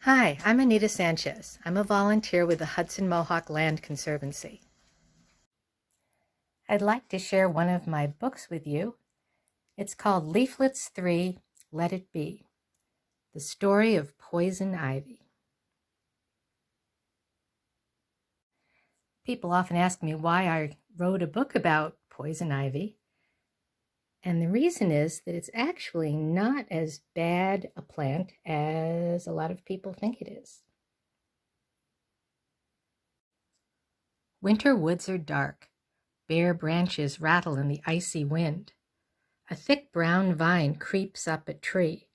Hi, I'm Anita Sanchez. I'm a volunteer with the Hudson Mohawk Land Conservancy. I'd like to share one of my books with you. It's called Leaflets Three, Let It Be, the story of poison ivy. People often ask me why I wrote a book about poison ivy. And the reason is that it's actually not as bad a plant as a lot of people think it is. Winter woods are dark. Bare branches rattle in the icy wind. A thick brown vine creeps up a tree.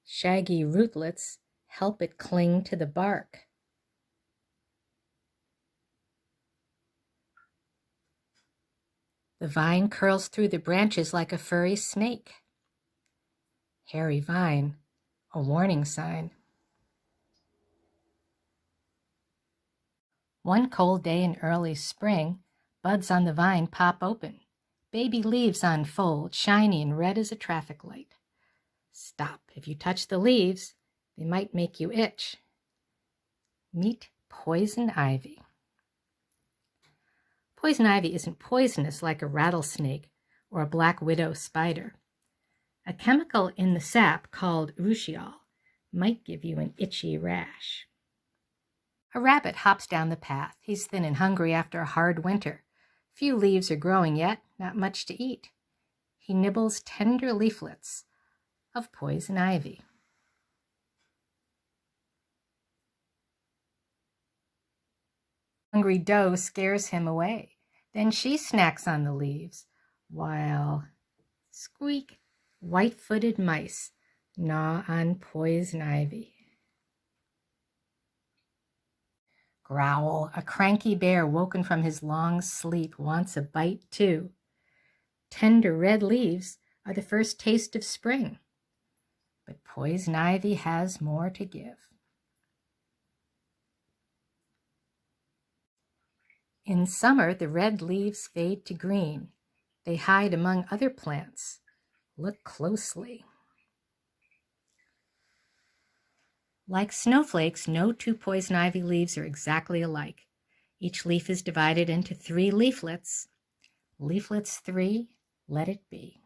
Shaggy rootlets help it cling to the bark. The vine curls through the branches like a furry snake. Hairy vine, a warning sign. One cold day in early spring, buds on the vine pop open. Baby leaves unfold, shiny and red as a traffic light. Stop. If you touch the leaves, they might make you itch. Meet poison ivy. Poison ivy isn't poisonous like a rattlesnake or a black widow spider. A chemical in the sap called urushiol might give you an itchy rash. A rabbit hops down the path. He's thin and hungry after a hard winter. Few leaves are growing yet, not much to eat. He nibbles tender leaflets of poison ivy. Hungry doe scares him away. Then she snacks on the leaves, while squeak, white-footed mice gnaw on poison ivy. Growl, a cranky bear woken from his long sleep wants a bite too. Tender red leaves are the first taste of spring, but poison ivy has more to give. In summer, the red leaves fade to green. They hide among other plants. Look closely. Like snowflakes, no two poison ivy leaves are exactly alike. Each leaf is divided into 3 leaflets. Leaflets 3, let it be.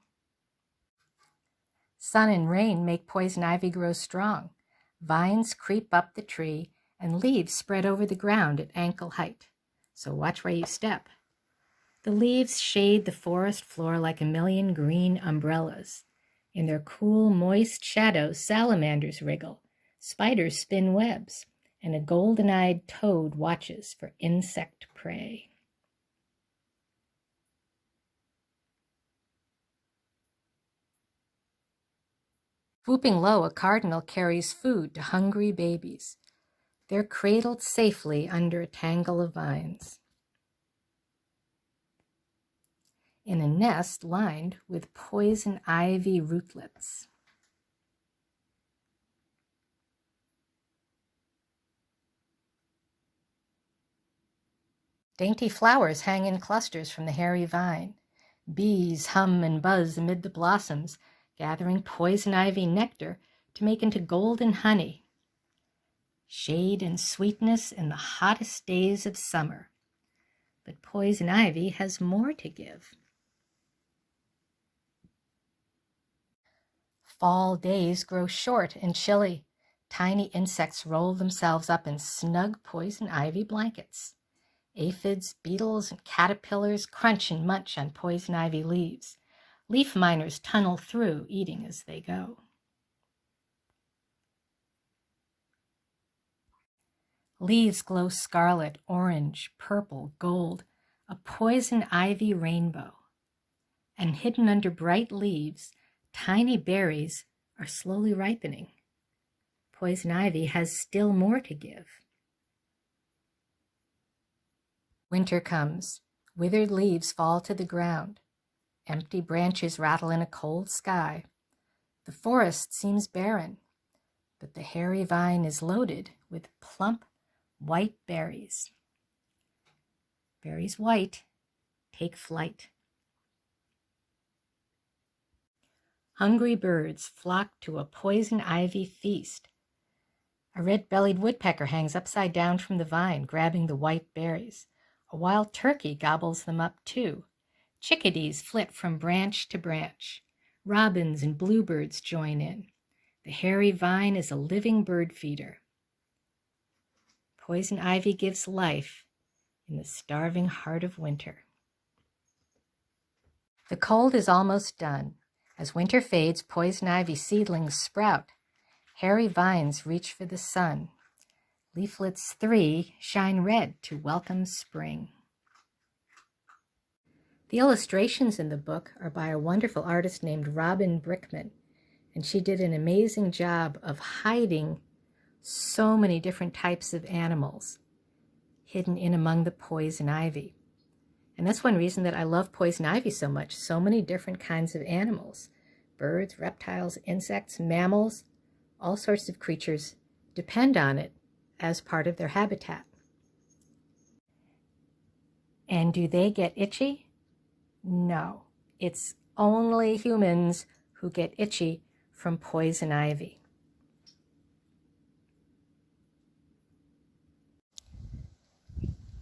Sun and rain make poison ivy grow strong. Vines creep up the tree, and leaves spread over the ground at ankle height. So watch where you step. The leaves shade the forest floor like a million green umbrellas. In their cool, moist shadows, salamanders wriggle, spiders spin webs, and a golden-eyed toad watches for insect prey. Swooping low, a cardinal carries food to hungry babies. They're cradled safely under a tangle of vines. In a nest lined with poison ivy rootlets. Dainty flowers hang in clusters from the hairy vine. Bees hum and buzz amid the blossoms, gathering poison ivy nectar to make into golden honey. Shade and sweetness in the hottest days of summer. But poison ivy has more to give. Fall days grow short and chilly. Tiny insects roll themselves up in snug poison ivy blankets. Aphids, beetles, and caterpillars crunch and munch on poison ivy leaves. Leaf miners tunnel through, eating as they go. Leaves glow scarlet, orange, purple, gold, a poison ivy rainbow. And hidden under bright leaves, tiny berries are slowly ripening. Poison ivy has still more to give. Winter comes. Withered leaves fall to the ground. Empty branches rattle in a cold sky. The forest seems barren, but the hairy vine is loaded with plump, white berries. Berries white, take flight. Hungry birds flock to a poison ivy feast. A red-bellied woodpecker hangs upside down from the vine, grabbing the white berries. A wild turkey gobbles them up too. Chickadees flit from branch to branch. Robins and bluebirds join in. The hairy vine is a living bird feeder. Poison ivy gives life in the starving heart of winter. The cold is almost done. As winter fades, poison ivy seedlings sprout. Hairy vines reach for the sun. Leaflets 3 shine red to welcome spring. The illustrations in the book are by a wonderful artist named Robin Brickman, and she did an amazing job of hiding so many different types of animals hidden in among the poison ivy. And that's one reason that I love poison ivy so much. So many different kinds of animals. Birds, reptiles, insects, mammals, all sorts of creatures depend on it as part of their habitat. And do they get itchy? No. It's only humans who get itchy from poison ivy.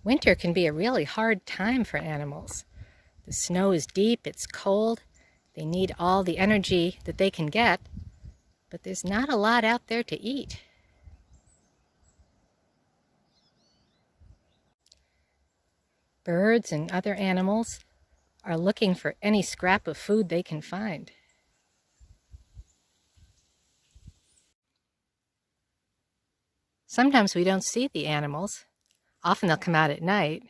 Winter can be a really hard time for animals. The snow is deep, it's cold, they need all the energy that they can get, but there's not a lot out there to eat. Birds and other animals are looking for any scrap of food they can find. Sometimes we don't see the animals. Often they'll come out at night,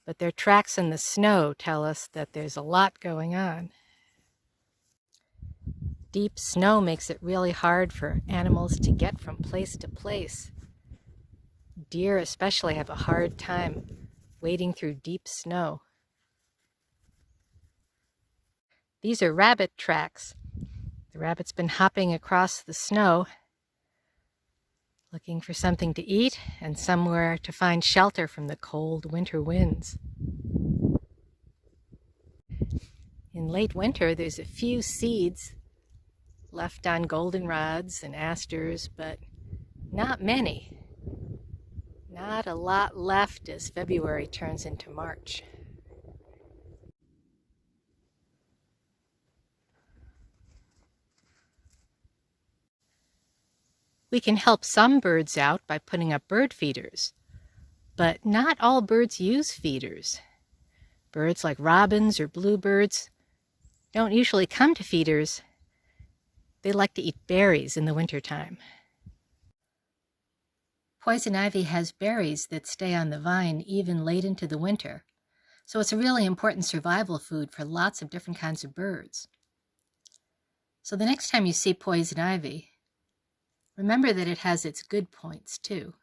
but their tracks in the snow tell us that there's a lot going on. Deep snow makes it really hard for animals to get from place to place. Deer especially have a hard time wading through deep snow. These are rabbit tracks. The rabbit's been hopping across the snow, looking for something to eat and somewhere to find shelter from the cold winter winds. In late winter, there's a few seeds left on goldenrods and asters, but not many. Not a lot left as February turns into March. We can help some birds out by putting up bird feeders, but not all birds use feeders. Birds like robins or bluebirds don't usually come to feeders. They like to eat berries in the wintertime. Poison ivy has berries that stay on the vine even late into the winter, so it's a really important survival food for lots of different kinds of birds. So the next time you see poison ivy, remember that it has its good points too.